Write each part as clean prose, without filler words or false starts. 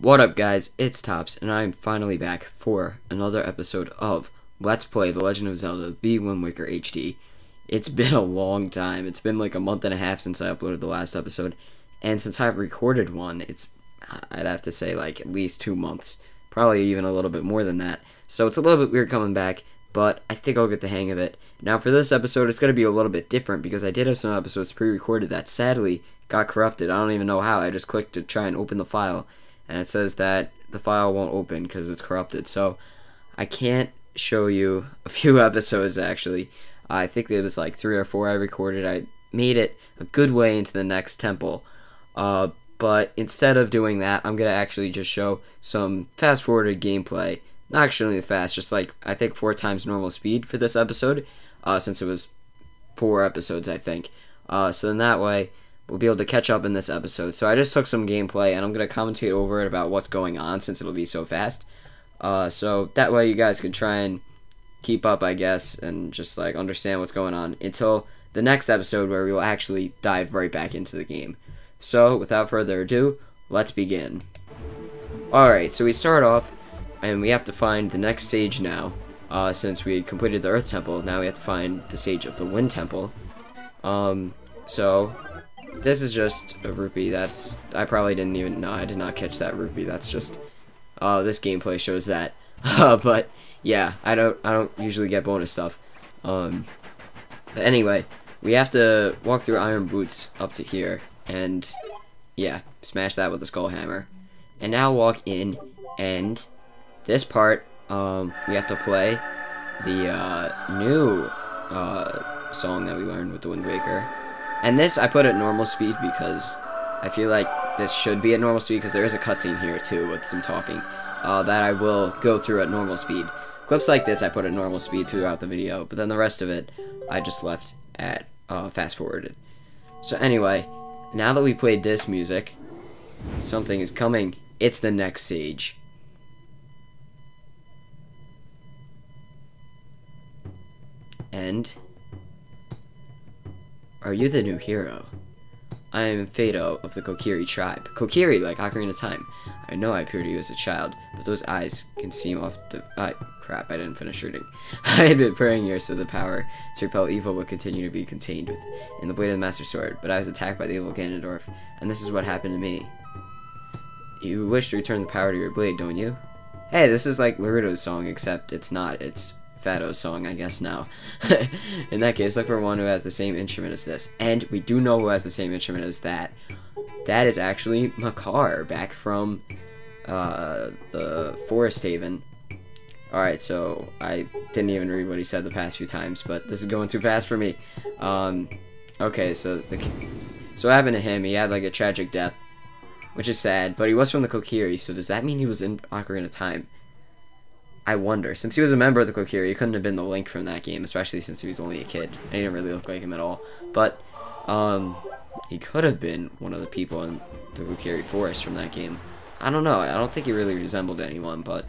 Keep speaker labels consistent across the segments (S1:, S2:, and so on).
S1: What up, guys? It's Tops, and I'm finally back for another episode of Let's Play The Legend of Zelda: The Wind Waker HD. It's been a long time. It's been like a month and a half since I uploaded the last episode, and since I've recorded one, I'd have to say like at least 2 months, probably even a little bit more than that. So it's a little bit weird coming back, but I think I'll get the hang of it. Now for this episode, it's going to be a little bit different because I did have some episodes pre-recorded that sadly got corrupted. I don't even know how. I just clicked to try and open the file, and it says that the file won't open because it's corrupted. So I can't show you a few episodes actually. I think it was like 3 or 4 I recorded. I made it a good way into the next temple. But instead of doing that, I'm going to actually just show some fast-forwarded gameplay. Not actually fast, just like I think 4 times normal speed for this episode, since it was 4 episodes, I think. So then that way, we'll be able to catch up in this episode. So I just took some gameplay, and I'm going to commentate over it about what's going on, since it'll be so fast. So that way you guys can try and keep up, I guess, and just like understand what's going on until the next episode where we will actually dive right back into the game. So without further ado, let's begin. Alright, so we start off, and we have to find the next stage now. Since we completed the Earth Temple, now we have to find the stage of the Wind Temple. So this is just a rupee. I probably didn't even know. I did not catch that rupee. That's just this gameplay shows that. But yeah, I don't usually get bonus stuff. But anyway, we have to walk through iron boots up to here, and yeah, smash that with the skull hammer. And now walk in, and this part, we have to play the new song that we learned with the Wind Waker. And this I put at normal speed because I feel like this should be at normal speed because there is a cutscene here too with some talking that I will go through at normal speed. Clips like this I put at normal speed throughout the video, but then the rest of it I just left at fast forwarded. So anyway, now that we played this music, something is coming. It's the next stage. And are you the new hero? I am Fado of the Kokiri tribe. Kokiri, like Ocarina of Time. I know I appeared to you as a child, but those eyes can seem off the... crap, I didn't finish reading. I had been praying years so the power to repel evil would continue to be contained in the blade of the Master Sword, but I was attacked by the evil Ganondorf, and this is what happened to me. You wish to return the power to your blade, don't you? Hey, this is like Laruto's song, except it's not. It's Fado's song, I guess, now. In that case, look for one who has the same instrument as this. And we do know who has the same instrument as that. That is actually Makar, back from the Forest Haven. Alright, so I didn't even read what he said the past few times, but this is going too fast for me. Okay, so what happened to him? He had like a tragic death, which is sad, but he was from the Kokiri, so does that mean he was in Ocarina of Time? I wonder. Since he was a member of the Kokiri, he couldn't have been the Link from that game, especially since he was only a kid. And he didn't really look like him at all. But, he could have been one of the people in the Kokiri Forest from that game. I don't know. I don't think he really resembled anyone, but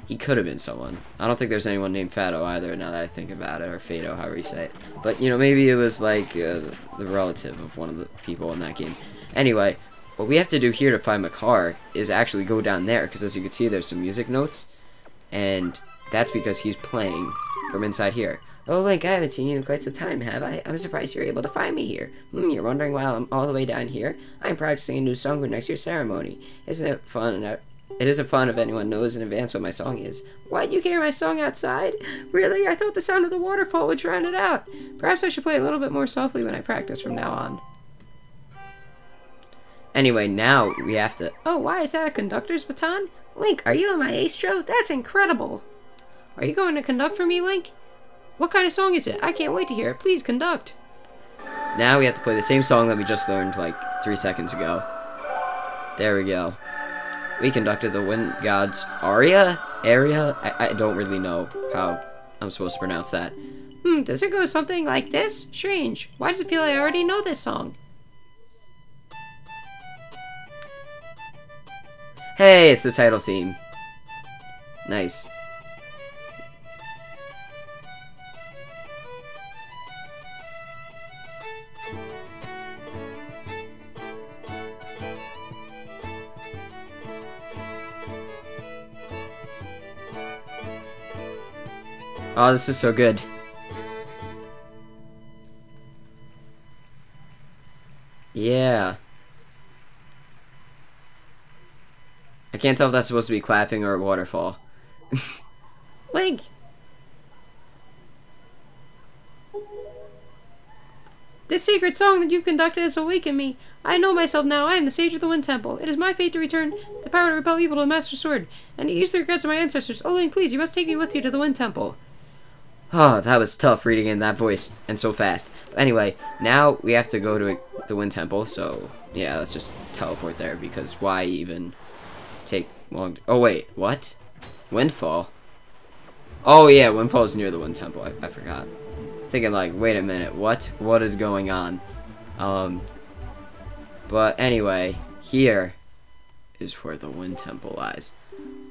S1: he could have been someone. I don't think there's anyone named Fado either, now that I think about it, or Fado, however you say it. But, you know, maybe it was like the relative of one of the people in that game. Anyway, what we have to do here to find Makar is actually go down there, because as you can see, there's some music notes. And that's because he's playing from inside here. Oh, Link, I haven't seen you in quite some time, have I? I'm surprised you're able to find me here. You're wondering why I'm all the way down here? I'm practicing a new song for next year's ceremony. Isn't it fun? It isn't fun if anyone knows in advance what my song is. What, you can hear my song outside? Really? I thought the sound of the waterfall would drown it out. Perhaps I should play a little bit more softly when I practice from now on. Anyway, now we have to... Oh, why is that a conductor's baton? Link, are you a maestro? That's incredible! Are you going to conduct for me, Link? What kind of song is it? I can't wait to hear it. Please conduct. Now we have to play the same song that we just learned like 3 seconds ago. There we go. We conducted the Wind God's aria? I don't really know how I'm supposed to pronounce that. Does it go something like this? Strange. Why does it feel like I already know this song? Hey, it's the title theme. Nice. Oh, this is so good. Yeah. I can't tell if that's supposed to be clapping or a waterfall. Link! This secret song that you've conducted has awakened me. I know myself now. I am the Sage of the Wind Temple. It is my fate to return the power to repel evil to the Master Sword, and to ease the regrets of my ancestors. Oh, Link, please, you must take me with you to the Wind Temple. Oh, that was tough reading in that voice, and so fast. But anyway, now we have to go to the Wind Temple, so yeah, let's just teleport there, because why even take long... Oh, wait, what? Windfall? Oh, yeah, Windfall is near the Wind Temple. I forgot. Thinking like, wait a minute, what is going on? But anyway, here is where the Wind Temple lies.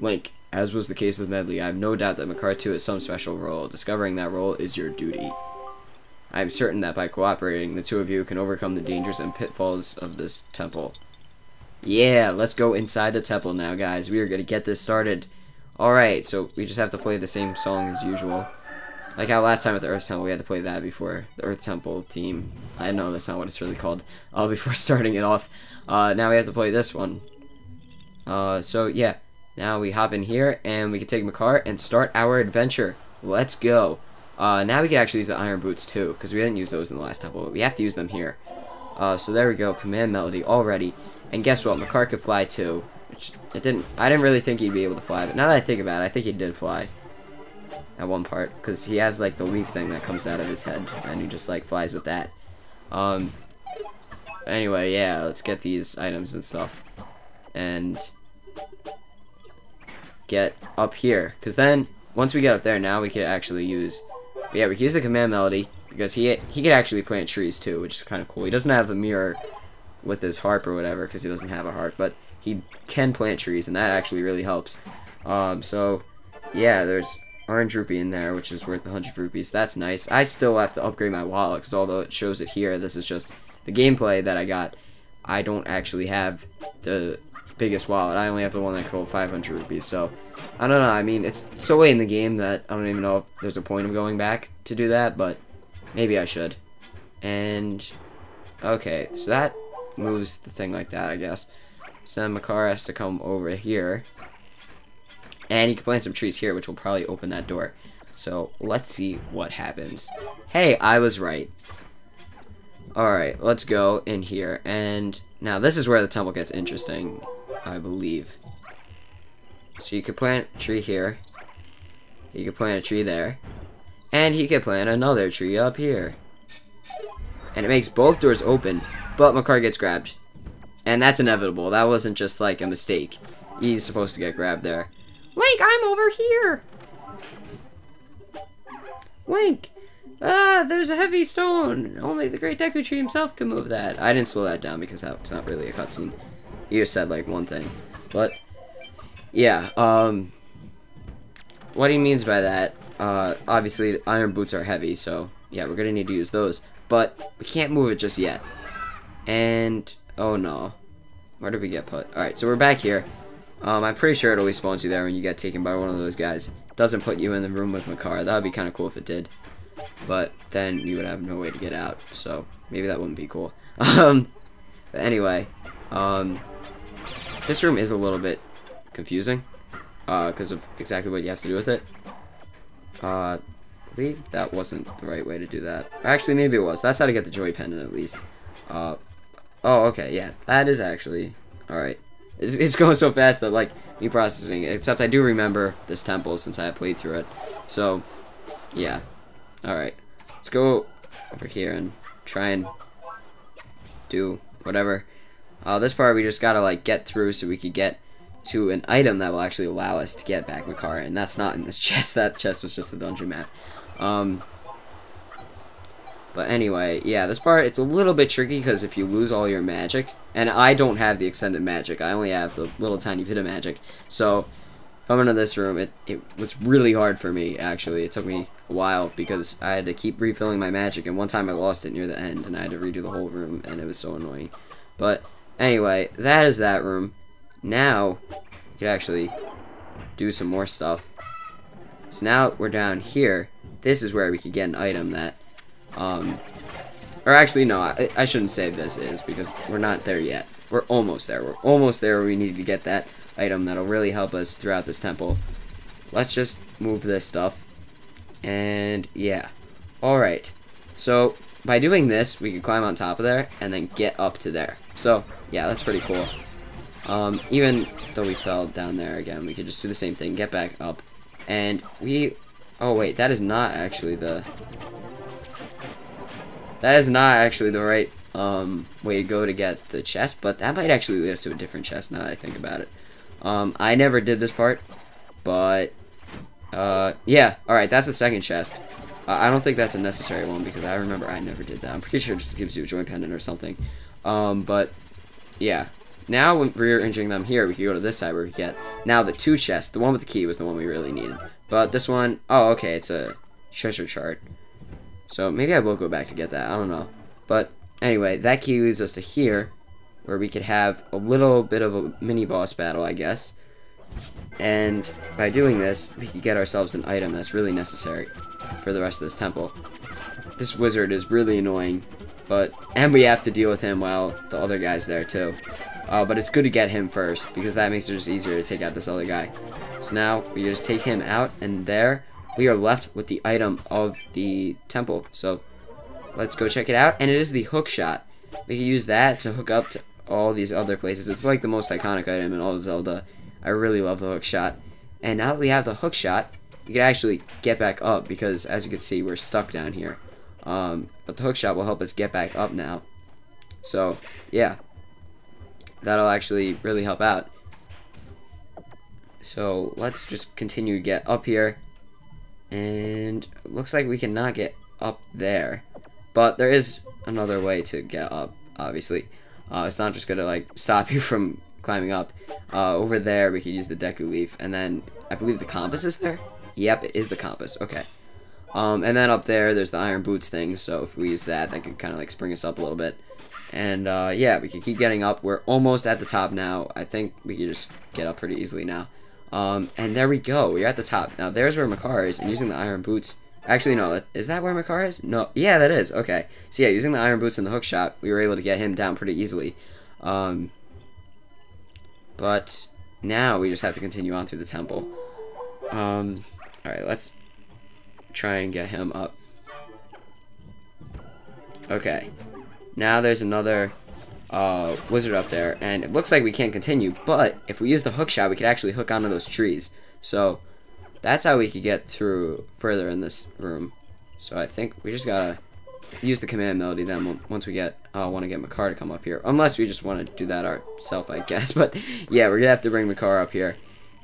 S1: Link, as was the case with Medley, I have no doubt that Makar 2 has some special role. Discovering that role is your duty. I am certain that by cooperating, the two of you can overcome the dangers and pitfalls of this temple. Yeah, let's go inside the temple now, guys. We are gonna get this started. Alright, so we just have to play the same song as usual. Like how last time at the Earth Temple we had to play that before the Earth Temple theme. I know that's not what it's really called. Before starting it off. Now we have to play this one. So yeah. Now we hop in here and we can take Makar and start our adventure. Let's go. Now we can actually use the iron boots too, because we didn't use those in the last temple, but we have to use them here. So there we go. Command melody already. And guess what? Makar could fly too. Which I didn't really think he'd be able to fly, but now that I think about it, I think he did fly. At one part, because he has like the leaf thing that comes out of his head, and he just like flies with that. Anyway, yeah, let's get these items and stuff, and get up here, because then once we get up there, now we can actually use, yeah, we can use the command melody, because he can actually plant trees too, which is kind of cool. He doesn't have a mirror with his harp or whatever, because he doesn't have a harp, but he can plant trees, and that actually really helps. So yeah, there's orange rupee in there, which is worth 100 rupees. That's nice. I still have to upgrade my wallet, because although it shows it here, this is just the gameplay that I got. I don't actually have the biggest wallet. I only have the one that can hold 500 rupees, so I don't know. I mean, it's so late in the game that I don't even know if there's a point of going back to do that, but maybe I should. And okay, so that moves the thing like that, I guess. So then Makar has to come over here. And you can plant some trees here, which will probably open that door. So, let's see what happens. Hey, I was right. Alright, let's go in here. And now, this is where the temple gets interesting, I believe. So, you could plant a tree here. You could plant a tree there. And he could plant another tree up here. And it makes both doors open, but Makar gets grabbed. And that's inevitable. That wasn't just like a mistake. He's supposed to get grabbed there. Link, I'm over here! Link! There's a heavy stone. Only the great Deku Tree himself can move that. I didn't slow that down because that's not really a cutscene. He just said, like, one thing. But, yeah, what he means by that, obviously, the iron boots are heavy, so, yeah, we're gonna need to use those. But, we can't move it just yet. And, oh no. Where did we get put? Alright, so we're back here. I'm pretty sure it always spawns you there when you get taken by one of those guys. It doesn't put you in the room with Makar. That would be kind of cool if it did. But then you would have no way to get out. So maybe that wouldn't be cool. But anyway, this room is a little bit confusing because of exactly what you have to do with it. I believe that wasn't the right way to do that. Actually, maybe it was. That's how to get the joy pendant at least. Oh, okay, yeah, that is actually alright. It's going so fast that, like, me processing it. Except I do remember this temple since I have played through it. So, yeah. Alright. Let's go over here and try and do whatever. This part we just gotta, like, get through so we could get to an item that will actually allow us to get back Makar. And that's not in this chest. That chest was just a dungeon map. But anyway, yeah, this part, it's a little bit tricky because if you lose all your magic, and I don't have the extended magic, I only have the little tiny bit of magic, so coming to this room, it was really hard for me, actually. It took me a while because I had to keep refilling my magic, and one time I lost it near the end, and I had to redo the whole room, and it was so annoying. But anyway, that is that room. Now, we can actually do some more stuff. So now we're down here, this is where we could get an item that, or actually, no, I shouldn't say this is, because we're not there yet. We're almost there. We're almost there where we need to get that item that'll really help us throughout this temple. Let's just move this stuff. And, yeah. Alright. So, by doing this, we can climb on top of there, and then get up to there. So, yeah, that's pretty cool. Even though we fell down there again, we could just do the same thing, get back up. And we... Oh, wait, that is not actually the... That is not actually the right way to go to get the chest, but that might actually lead us to a different chest now that I think about it. I never did this part, but yeah, alright, that's the second chest. I don't think that's a necessary one because I remember I never did that. I'm pretty sure it just gives you a joy pendant or something. But yeah, now when we're entering them here, we can go to this side where we get now the 2 chests. The one with the key was the one we really needed, but this one, oh, okay, it's a treasure chart. So maybe I will go back to get that. I don't know. But anyway, that key leads us to here, where we could have a little bit of a mini boss battle, I guess. And by doing this, we could get ourselves an item that's really necessary for the rest of this temple. This wizard is really annoying, and we have to deal with him while the other guy's there too. But it's good to get him first, because that makes it just easier to take out this other guy. So now we just take him out, and there we are left with the item of the temple. So let's go check it out. And it is the hook shot. We can use that to hook up to all these other places. It's like the most iconic item in all of Zelda. I really love the hook shot. And now that we have the hook shot, we can actually get back up, because as you can see, we're stuck down here. But the hook shot will help us get back up now. So yeah, that'll actually really help out. So let's just continue to get up here. And it looks like we cannot get up there, but there is another way to get up, obviously. It's not just gonna like stop you from climbing up. Over there we could use the Deku Leaf, and then I believe the compass is there. Yep, it is the compass. Okay. And then up there's the iron boots thing, so if we use that could kind of like spring us up a little bit. And yeah, we can keep getting up. We're almost at the top now. I think we can just get up pretty easily now. And there we go. We're at the top. Now, there's where Makar is, and using the iron boots... Actually, no. Is that where Makar is? No. Yeah, that is. Okay. So, yeah, using the iron boots and the hook shot, we were able to get him down pretty easily. But now we just have to continue on through the temple. Alright, let's try and get him up. Okay. Now there's another... wizard up there, and it looks like we can't continue, but if we use the hook shot, we could actually hook onto those trees. So that's how we could get through further in this room. So I think we just gotta use the command melody then once we get want to get Makar to come up here, unless we just want to do that ourselves, I guess. But yeah, we're gonna have to bring Makar up here,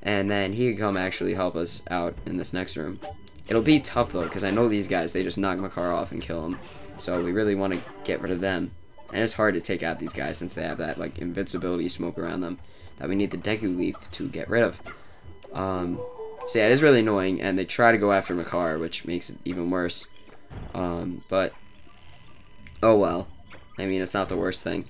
S1: and then he can come actually help us out in this next room. It'll be tough though, because I know these guys, they just knock Makar off and kill him, so we really want to get rid of them. And it's hard to take out these guys since they have that like invincibility smoke around them that we need the Deku Leaf to get rid of. So yeah, it is really annoying, and they try to go after Makar, which makes it even worse. But oh well. I mean, it's not the worst thing.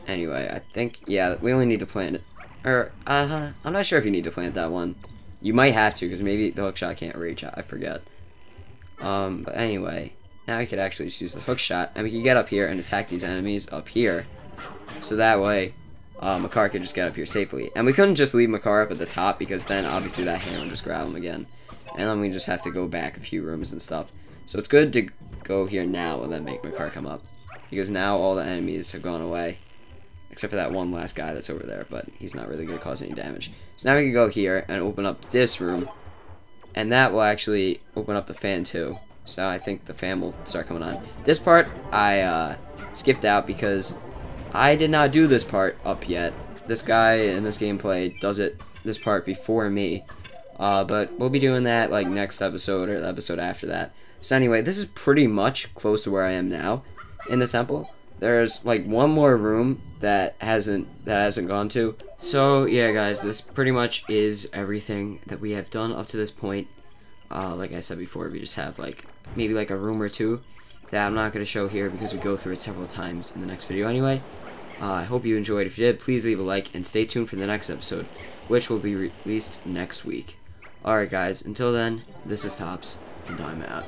S1: Anyway, I think, yeah, we only need to plant it. Or I'm not sure if you need to plant that one. You might have to, because maybe the hookshot can't reach. I forget. But anyway. Now we could actually just use the hook shot, and we can get up here and attack these enemies up here. So that way, Makar could just get up here safely. And we couldn't just leave Makar up at the top, because then obviously that hand would just grab him again. And then we just have to go back a few rooms and stuff. So it's good to go here now and then make Makar come up. Because now all the enemies have gone away. Except for that one last guy that's over there, but he's not really going to cause any damage. So now we can go here and open up this room. And that will actually open up the fan too. So I think the fan will start coming on. This part, I skipped out because I did not do this part up yet. This guy in this gameplay does this part before me. But we'll be doing that like next episode or the episode after that. So anyway, this is pretty much close to where I am now in the temple. There's like one more room that hasn't gone to. So yeah, guys, this pretty much is everything that we have done up to this point. Like I said before, we just have like maybe like a room or two that I'm not going to show here because we go through it several times in the next video anyway. I hope you enjoyed. If you did, please leave a like and stay tuned for the next episode, which will be released next week. Alright guys, until then, this is Tops, and I'm out.